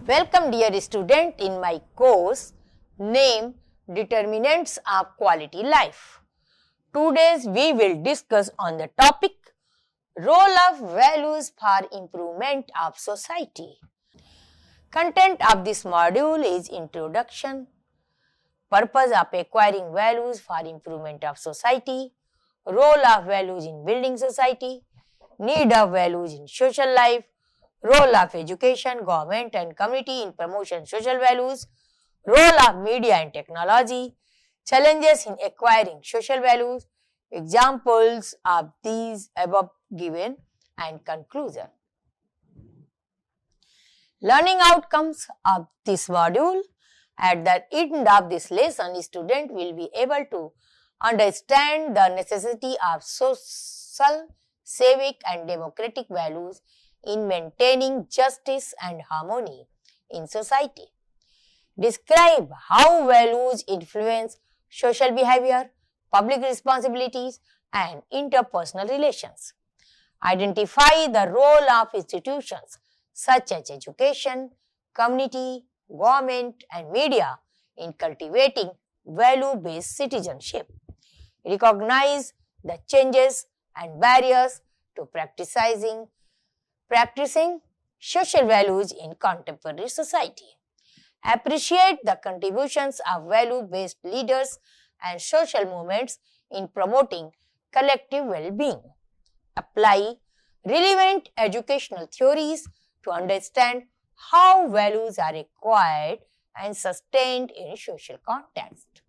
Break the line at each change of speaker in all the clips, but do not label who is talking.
Welcome dear student in my course named Determinants of Quality Life. Today we will discuss on the topic Role of Values for Improvement of Society. Content of this module is Introduction, Purpose of Acquiring Values for Improvement of Society, Role of Values in Building Society, Need of Values in Social Life, Role of education, government and community in promotion social values, role of media and technology, challenges in acquiring social values, examples of these above given and conclusion. Learning outcomes of this module. At the end of this lesson, student will be able to understand the necessity of social, civic and democratic values in maintaining justice and harmony in society. Describe how values influence social behavior, public responsibilities and interpersonal relations. Identify the role of institutions such as education, community, government and media in cultivating value-based citizenship. Recognize the changes and barriers to practicing social values in contemporary society. Appreciate the contributions of value-based leaders and social movements in promoting collective well-being. Apply relevant educational theories to understand how values are acquired and sustained in social context.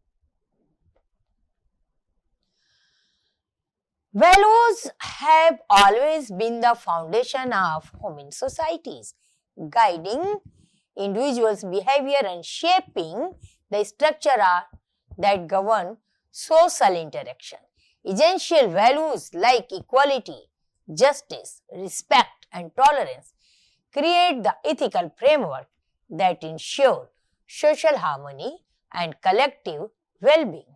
Values have always been the foundation of human societies, guiding individuals' behavior and shaping the structure that govern social interaction. Essential values like equality, justice, respect and tolerance create the ethical framework that ensure social harmony and collective well-being.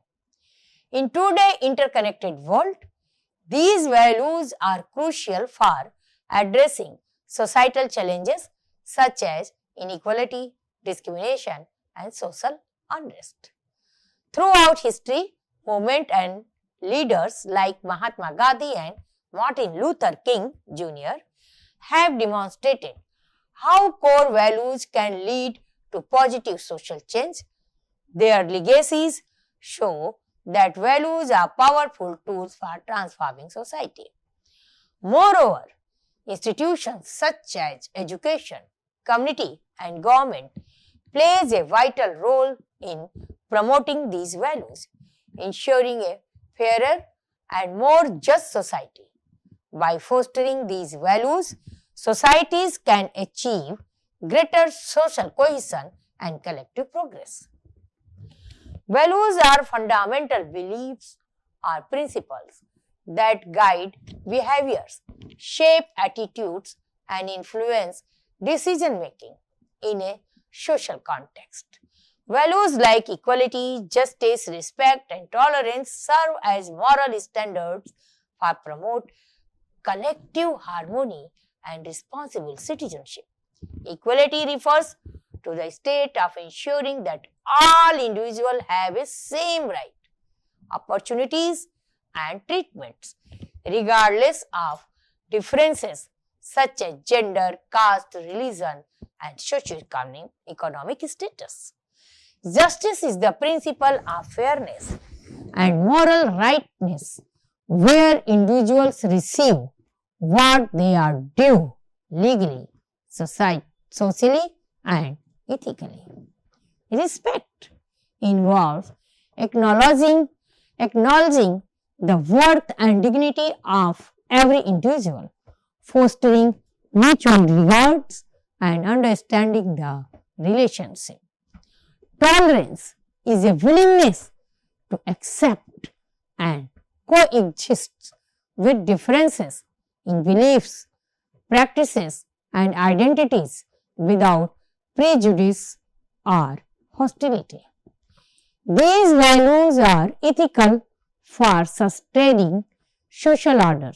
In today's interconnected world, these values are crucial for addressing societal challenges such as inequality, discrimination and social unrest. Throughout history, movement and leaders like Mahatma Gandhi and Martin Luther King Jr. have demonstrated how core values can lead to positive social change. Their legacies show that values are powerful tools for transforming society. Moreover, institutions such as education, community and government plays a vital role in promoting these values, ensuring a fairer and more just society. By fostering these values, societies can achieve greater social cohesion and collective progress. Values are fundamental beliefs or principles that guide behaviors, shape attitudes and influence decision making in a social context. Values like equality, justice, respect and tolerance serve as moral standards for promote collective harmony and responsible citizenship. Equality refers to the state of ensuring that all individuals have a same right, opportunities and treatments, regardless of differences such as gender, caste, religion and socio-economic status. Justice is the principle of fairness and moral rightness, where individuals receive what they are due legally, socially and ethically. Respect involves acknowledging the worth and dignity of every individual, fostering mutual regards and understanding the relationship. Tolerance is a willingness to accept and coexist with differences in beliefs, practices and identities without prejudice or hostility. These values are ethical for sustaining social order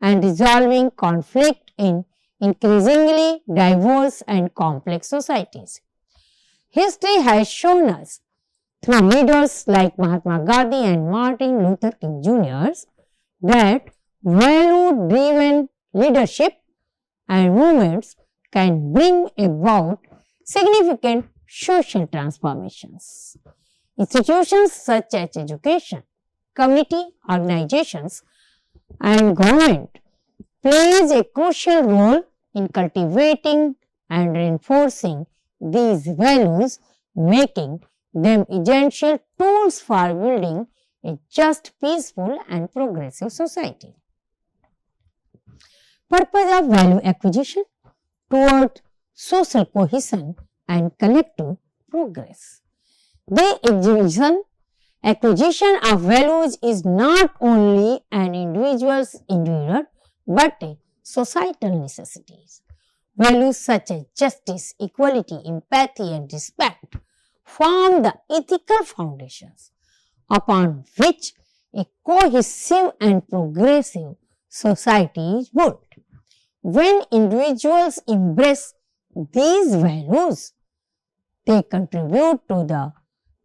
and resolving conflict in
increasingly diverse and complex societies. History has shown us through leaders like Mahatma Gandhi and Martin Luther King Jr. that value-driven leadership and movements can bring about significant social transformations. Institutions such as education, community organizations, and government plays a crucial role in cultivating and reinforcing these values, making them essential tools for building a just, peaceful, and progressive society. Purpose of value acquisition toward social cohesion and collective progress. The acquisition of values is not only an individual's endeavor but a societal necessity. Values such as justice, equality, empathy, and respect form the ethical foundations upon which a cohesive and progressive society is built. When individuals embrace these values, they contribute to the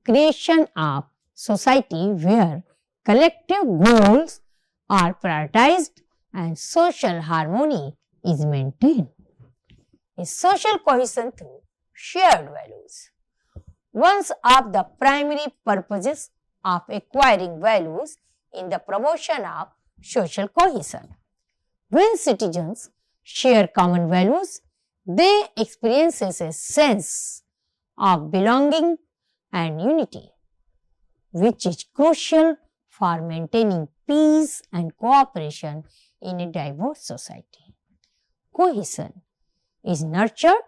creation of society where collective goals are prioritized and social harmony is maintained. A social cohesion through shared values. One of the primary purposes of acquiring values in the promotion of social cohesion. When citizens share common values, they experience a sense of belonging and unity, which is crucial for maintaining peace and cooperation in a diverse society. Cohesion is nurtured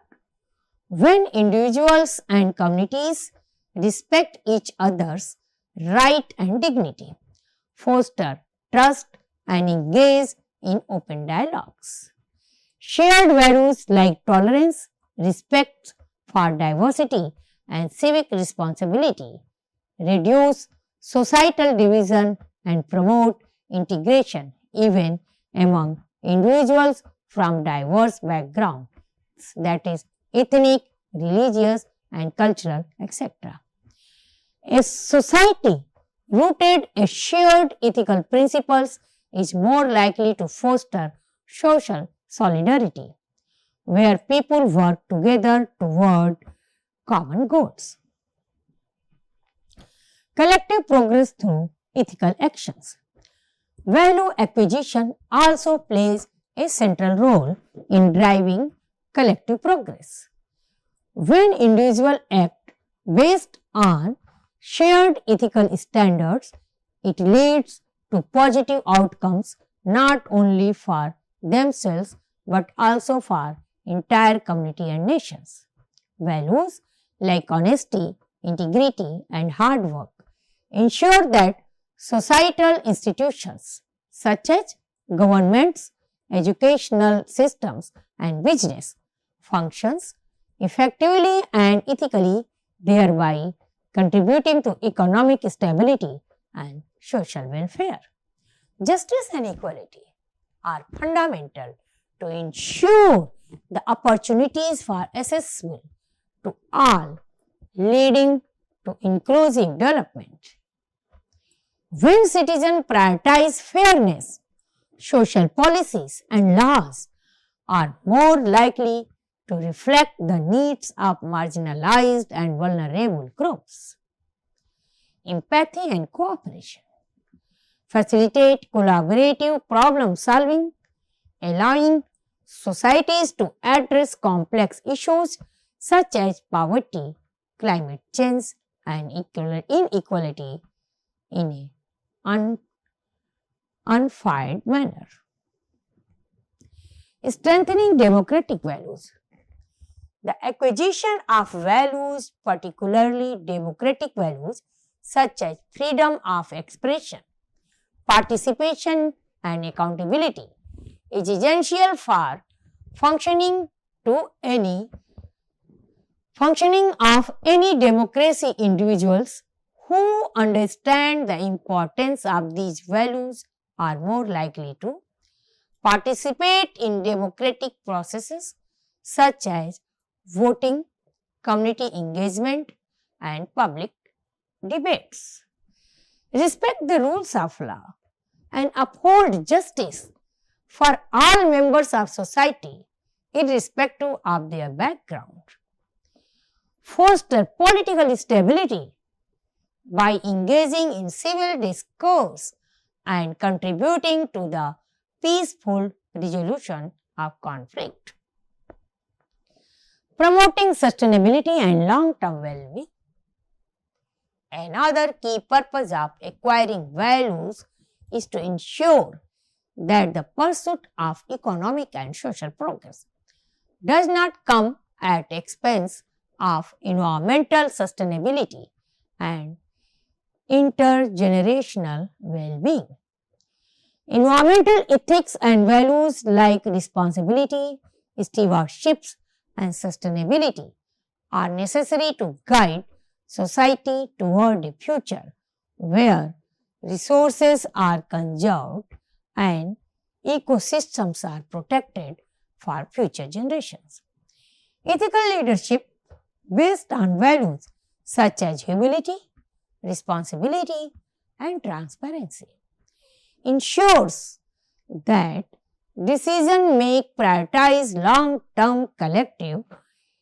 when individuals and communities respect each other's right and dignity, foster trust, and engage in open dialogues. Shared values like tolerance, respect for diversity, and civic responsibility reduce societal division and promote integration even among individuals from diverse backgrounds, that is, ethnic, religious, and cultural, etc. A society rooted in shared ethical principles is more likely to foster social solidarity, where people work together toward common goals. Collective progress through ethical actions. Value acquisition also plays a central role in driving collective progress. When individuals act based on shared ethical standards, it leads to positive outcomes not only for themselves but also for entire community and nations. Values like honesty, integrity, and hard work ensure that societal institutions such as governments, educational systems, and business functions effectively and ethically, thereby contributing to economic stability and social welfare. Justice and equality are fundamental to ensure the opportunities for accessible to all, leading to inclusive development. When citizens prioritize fairness, social policies and laws are more likely to reflect the needs of marginalized and vulnerable groups. Empathy and cooperation facilitate collaborative problem solving, allowing societies to address complex issues such as poverty, climate change, and inequality in an unfair manner. Strengthening democratic values. The acquisition of values, particularly democratic values such as freedom of expression, participation, and accountability, is essential for functioning of any democracy. Individuals who understand the importance of these values are more likely to participate in democratic processes such as voting, community engagement, and public debates. Respect the rules of law and uphold justice for all members of society, irrespective of their background. Foster political stability by engaging in civil discourse and contributing to the peaceful resolution of conflict. Promoting sustainability and long-term well-being. Another key purpose of acquiring values is to ensure that the pursuit of economic and social progress does not come at expense of environmental sustainability and intergenerational well-being. Environmental ethics and values like responsibility, stewardship, and sustainability are necessary to guide society toward a future where resources are conserved and ecosystems are protected for future generations. Ethical leadership based on values such as humility, responsibility, and transparency ensures that decisions make prioritize long-term collective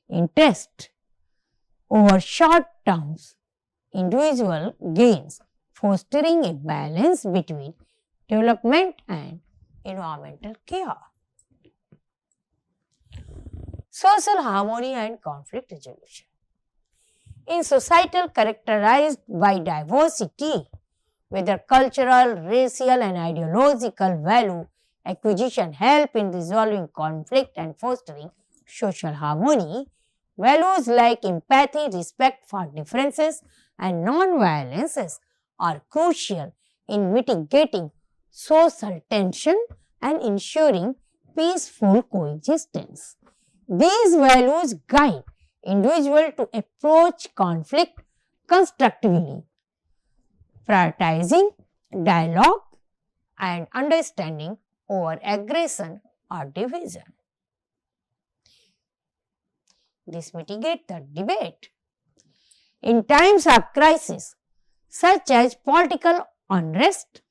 interest over short-term individual gains, fostering a balance between development and environmental care. Social harmony and conflict resolution. In societal characterized by diversity, whether cultural, racial, and ideological, value acquisition help in resolving conflict and fostering social harmony. Values like empathy, respect for differences, and non-violence are crucial in mitigating social tension and ensuring peaceful coexistence. These values guide individuals to approach conflict constructively, prioritizing dialogue and understanding over aggression or division. This mitigates the debate. In times of crisis, such as political unrest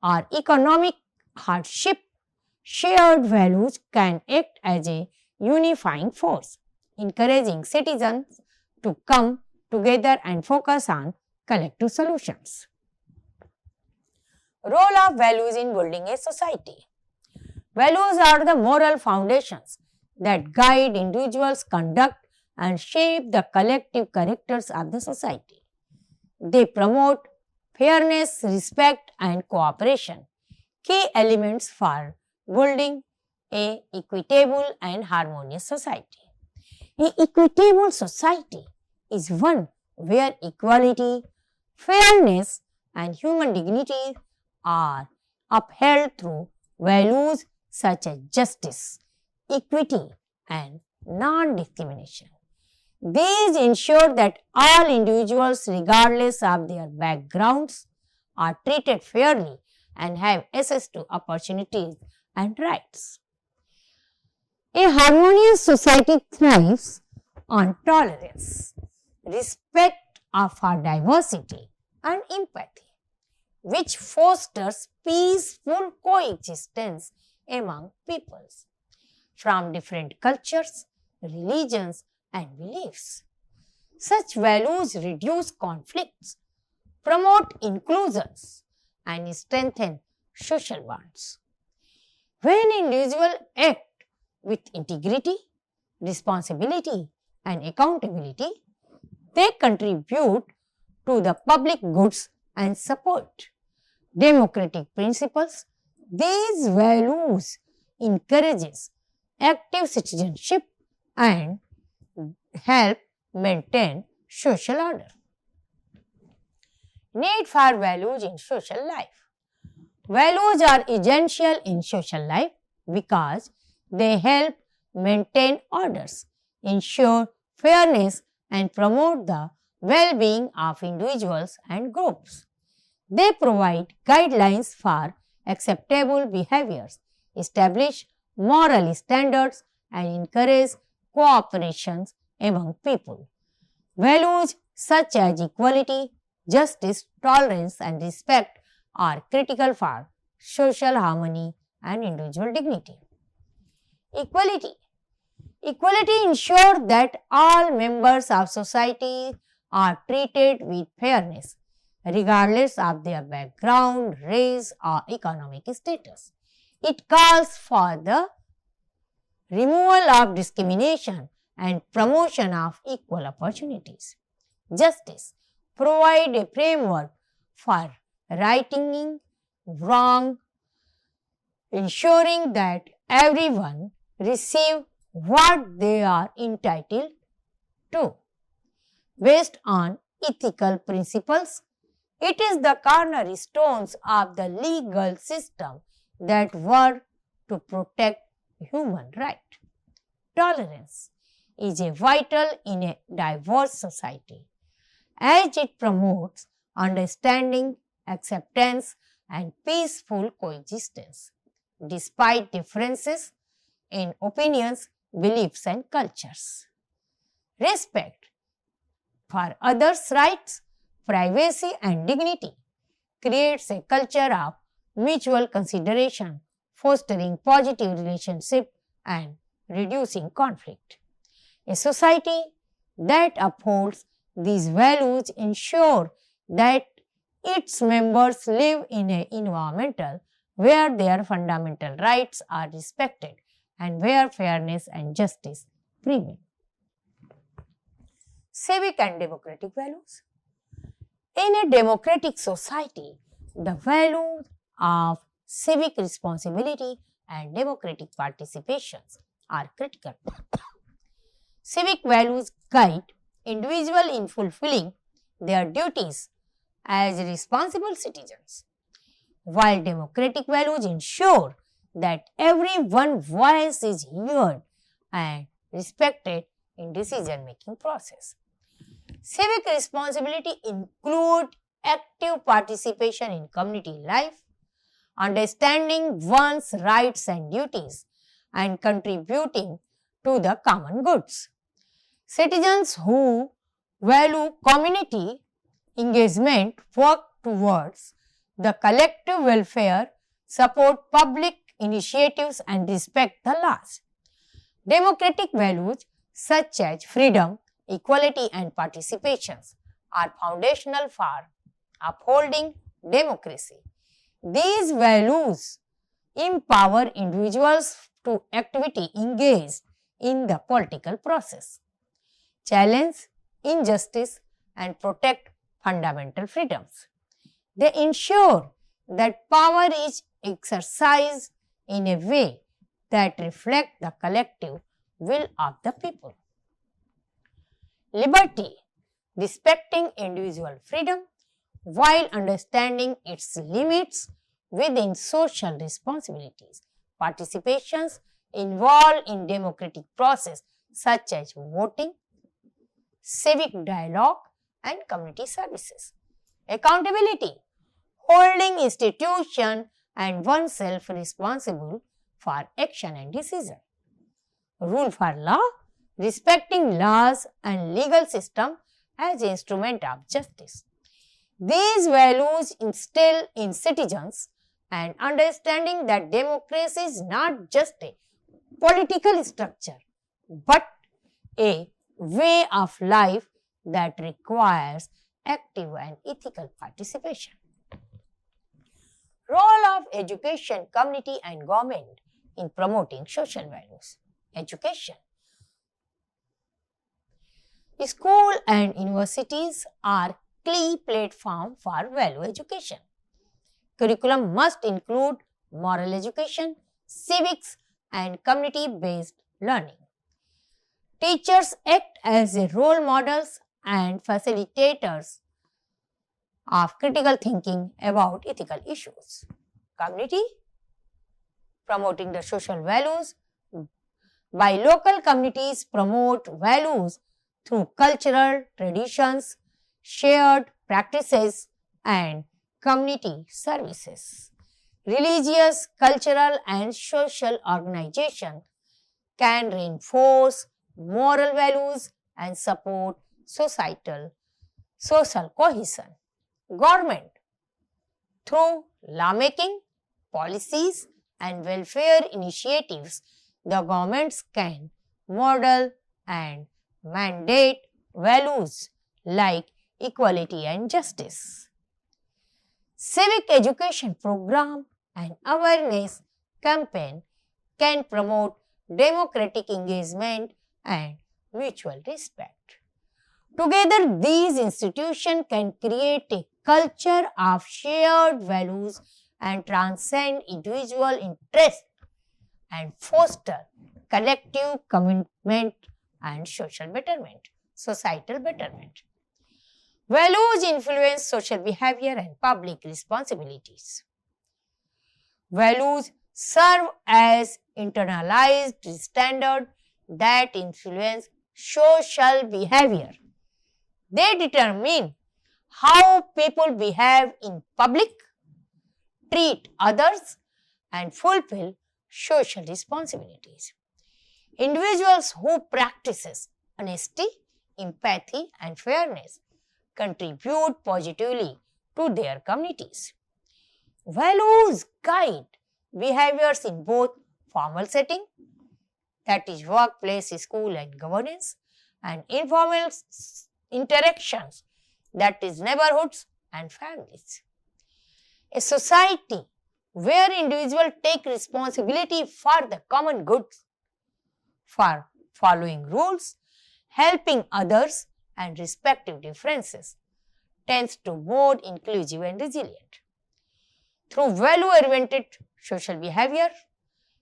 or economic hardship, shared values can act as a unifying force, encouraging citizens to come together and focus on collective solutions. Role of values in building a society. Values are the moral foundations that guide individuals' conduct and shape the collective characters of the society. They promote fairness, respect, and cooperation, key elements for building an equitable and harmonious society. An equitable society is one where equality, fairness, and human dignity are upheld through values such as justice, equity, and non-discrimination. These ensure that all individuals, regardless of their backgrounds, are treated fairly and have access to opportunities and rights. A harmonious society thrives on tolerance, respect for diversity, and empathy, which fosters peaceful coexistence among peoples from different cultures, religions, and beliefs. Such values reduce conflicts, promote inclusions, and strengthen social bonds. When individuals act with integrity, responsibility, and accountability, they contribute to the public goods and support democratic principles. These values encourages active citizenship and help maintain social order. Need for values in social life. Values are essential in social life because they help maintain orders, ensure fairness, and promote the well-being of individuals and groups. They provide guidelines for acceptable behaviors, establish moral standards, and encourage cooperation among people. Values such as equality, justice, tolerance, and respect are critical for social harmony and individual dignity. Equality. Equality ensures that all members of society are treated with fairness, regardless of their background, race, or economic status. It calls for the removal of discrimination and promotion of equal opportunities. Justice provide a framework for righting wrong, ensuring that everyone receive what they are entitled to. Based on ethical principles, it is the cornerstones of the legal system that work to protect human rights. Tolerance is a vital in a diverse society, as it promotes understanding, acceptance, and peaceful coexistence, despite differences in opinions, beliefs, and cultures. Respect for others' rights, privacy, and dignity creates a culture of mutual consideration, fostering positive relationships and reducing conflict. A society that upholds these values ensure that its members live in an environment where their fundamental rights are respected and where fairness and justice prevail. Civic and democratic values. In a democratic society, the values of civic responsibility and democratic participations are critical. Civic values guide individuals in fulfilling their duties as responsible citizens, while democratic values ensure that everyone's voice is heard and respected in decision-making process. Civic responsibility include active participation in community life, understanding one's rights and duties, and contributing to the common goods. Citizens who value community engagement work towards the collective welfare, support public initiatives, and respect the laws. Democratic values such as freedom, equality, and participation are foundational for upholding democracy. These values empower individuals to actively engage in the political process, challenge injustice, and protect fundamental freedoms. They ensure that power is exercised in a way that reflects the collective will of the people. Liberty, respecting individual freedom while understanding its limits within social responsibilities. Participations involved in democratic process such as voting, civic dialogue, and community services. Accountability, holding institutions and oneself responsible for action and decision. Rule for law, respecting laws and legal system as instrument of justice. These values instill in citizens an understanding that democracy is not just a political structure, but a way of life that requires active and ethical participation. Role of education, community, and government in promoting social values. Education. Schools and universities are key platforms for value education. Curriculum must include moral education, civics, and community-based learning. Teachers act as role models and facilitators of critical thinking about ethical issues. Community, promoting the social values. By local communities promote values through cultural traditions, shared practices, and community services.
religious, cultural and social organizations can reinforce moral values and support social cohesion. Government, through lawmaking, policies and welfare initiatives, the governments can model and mandate values like equality and justice. Civic education program and awareness campaign can promote democratic engagement and mutual respect. Together, these institutions can create a culture of shared values and transcend individual interests and foster collective commitment and societal betterment. Values influence social behavior and public responsibilities. Values serve as internalized standards that influence social behavior. They determine how people behave in public, treat others, and fulfill social responsibilities. Individuals who practice honesty, empathy, and fairness contribute positively to their communities. Values guide behaviors in both formal setting, that is workplace, school and governance, and informal interactions, that is neighborhoods and families. A society where individuals take responsibility for the common good, for following rules, helping others and respecting differences, tends to more inclusive and resilient. Through value-oriented social behavior,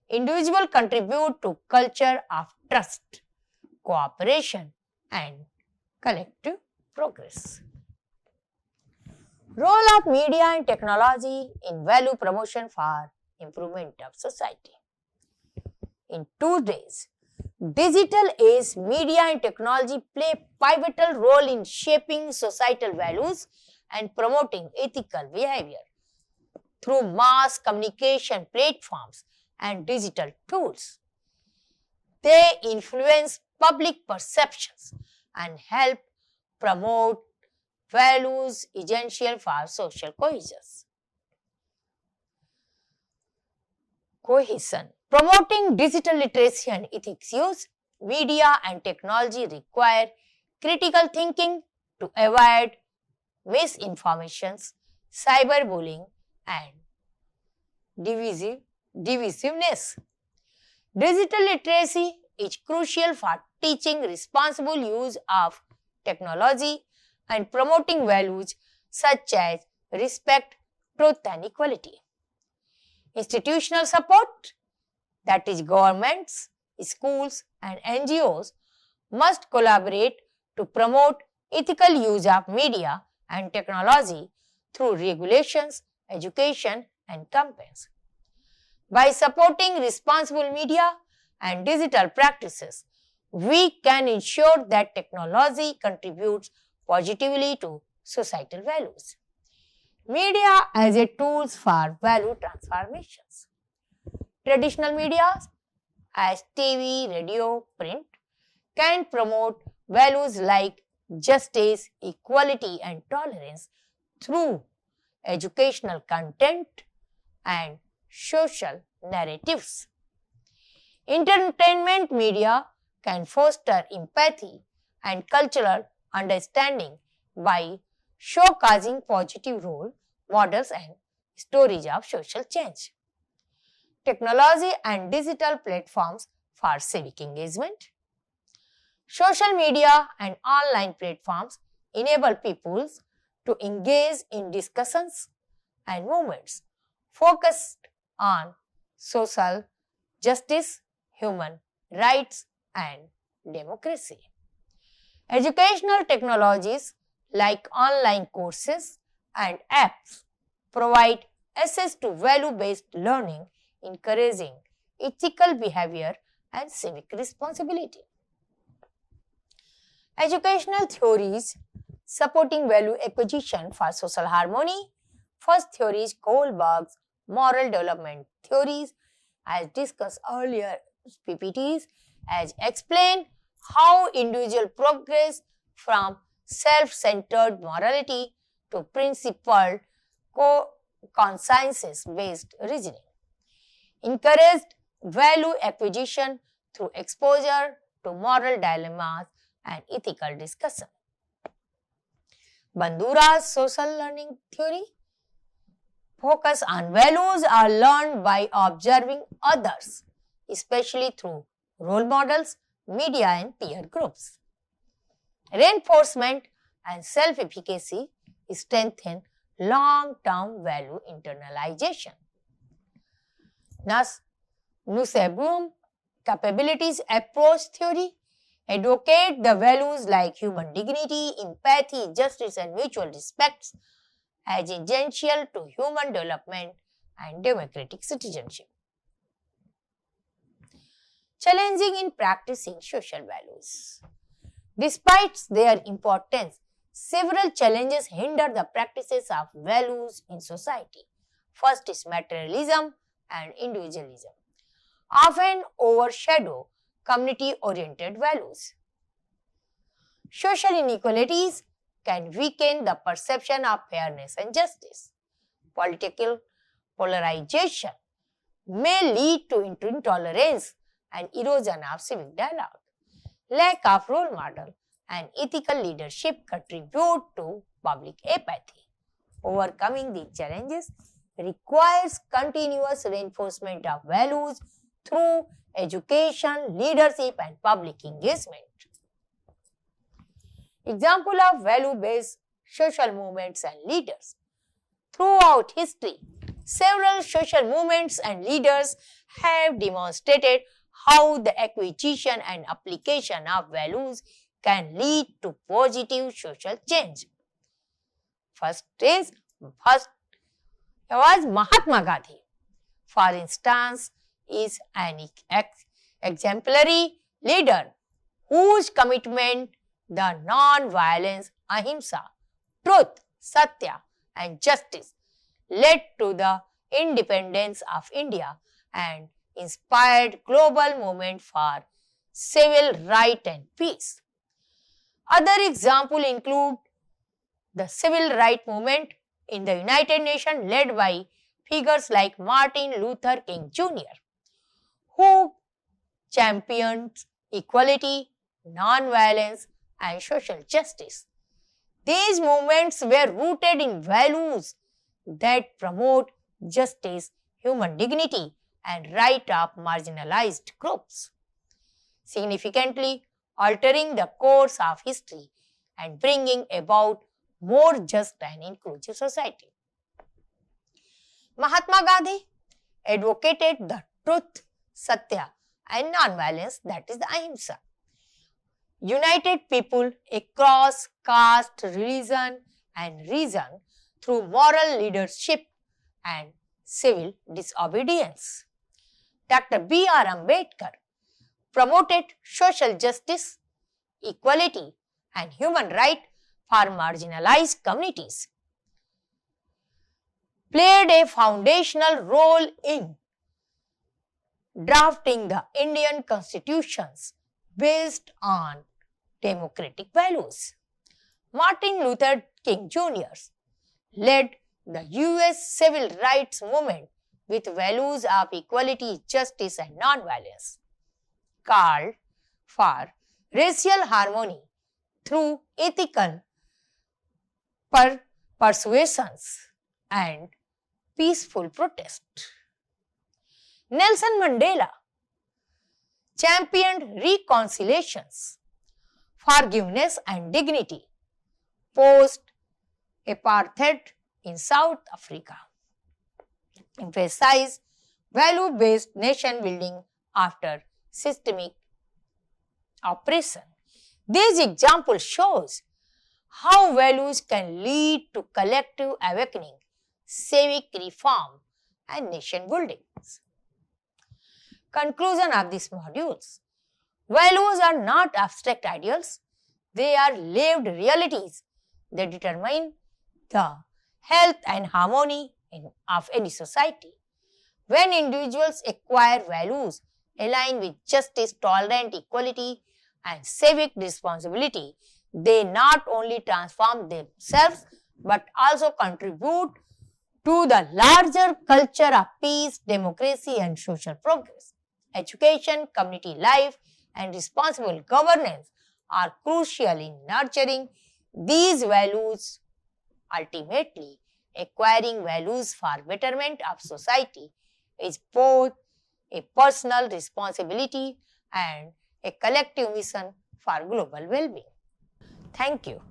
individuals contribute to culture of trust, cooperation and collective progress. Role of media and technology in value promotion for improvement of society. In today's digital age, media and technology play a pivotal role in shaping societal values and promoting ethical behavior. Through mass communication platforms and digital tools, they influence public perceptions and help promote values essential for social cohesion. Promoting digital literacy and ethics use, media and technology require critical thinking to avoid misinformations, cyberbullying and divisiveness. Digital literacy is crucial for teaching responsible use of technology and promoting values such as respect, truth and equality. Institutional support, that is governments, schools and NGOs must collaborate to promote ethical use of media and technology through regulations, education and campaigns. By supporting responsible media and digital practices, we can ensure that technology contributes positively to societal values. Media as a tools for value transformations. Traditional media as TV, radio, print can promote values like justice, equality and tolerance through educational content and social narratives. Entertainment media can foster empathy and cultural understanding by showcasing positive role models and stories of social change. Technology and digital platforms for civic engagement. Social media and online platforms enable people to engage in discussions and movements focused on social justice, human rights and democracy. Educational technologies like online courses and apps provide access to value-based learning, encouraging ethical behavior and civic responsibility. Educational theories supporting value acquisition for social harmony. First theory is Kohlberg's moral development theories, as discussed earlier PPTs, as explain how individual progress from self-centered morality to principled conscience-based reasoning. Encouraged value acquisition through exposure to moral dilemmas and ethical discussion. Bandura's social learning theory focus on values are learned by observing others, especially through role models, media and peer groups. Reinforcement and self-efficacy strengthen long-term value internalization. Nussbaum capabilities approach theory advocate the values like human dignity, empathy, justice and mutual respect as essential to human development and democratic citizenship. Challenging in practicing social values. Despite their importance, several challenges hinder the practices of values in society. First is materialism and individualism, often overshadow community-oriented values. Social inequalities can weaken the perception of fairness and justice. Political polarization may lead to intolerance and erosion of civic dialogue. Lack of role model and ethical leadership contribute to public apathy. Overcoming these challenges requires continuous reinforcement of values through education, leadership and public engagement. Example of value-based social movements and leaders. Throughout history, several social movements and leaders have demonstrated how the acquisition and application of values can lead to positive social change. First was Mahatma Gandhi. For instance, is an exemplary leader whose commitment the non-violence, ahimsa, truth, satya and justice led to the independence of India and inspired global movement for civil right and peace. Other examples include the civil rights movement in the United Nations led by figures like Martin Luther King Jr., who championed equality, non-violence and social justice. These movements were rooted in values that promote justice, human dignity and right of marginalized groups, significantly altering the course of history and bringing about more just and inclusive society. Mahatma Gandhi advocated the truth, satya and non-violence, that is the ahimsa. United people across caste, religion and reason through moral leadership and civil disobedience. Dr. B.R. Ambedkar promoted social justice, equality and human rights for marginalized communities, played a foundational role in drafting the Indian constitutions based on democratic values. Martin Luther King Jr. led the US civil rights movement with values of equality, justice and non-violence, called for racial harmony through ethical persuasions and peaceful protest. Nelson Mandela championed reconciliations, forgiveness and dignity post-apartheid in South Africa, emphasized value-based nation building after systemic oppression. This example shows how values can lead to collective awakening, civic reform and nation building. Conclusion of these modules. Values are not abstract ideals, they are lived realities that determine the health and harmony of any society. When individuals acquire values aligned with justice, tolerance, equality, and civic responsibility, they not only transform themselves but also contribute to the larger culture of peace, democracy, and social progress. Education, community life, and responsible governance are crucial in nurturing these values. Ultimately, acquiring values for betterment of society is both a personal responsibility and a collective mission for global well-being. Thank you.